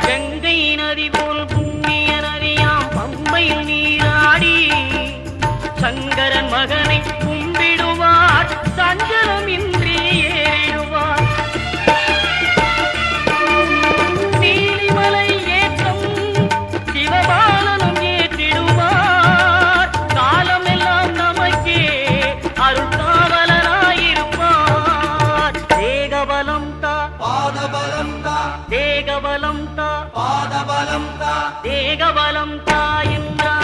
கங்கை நதி போல் புண்ணிய நதியாம் பம்பையில் நீராடி சங்கரன் மகனை கும்பிடுவார் சஞ்சலமின்றி ஏறிடுவார். நீலிமலை ஏற்றம் சிவபாலனும் ஏற்றிடுவார். காலமெல்லாம் நமக்கே அருள்காவலனாயிருப்பார். தேகபலம் தா பாதபலம் தா தேகபலம் தா பாதபலம் தா தேகபலம் தா என்றார்.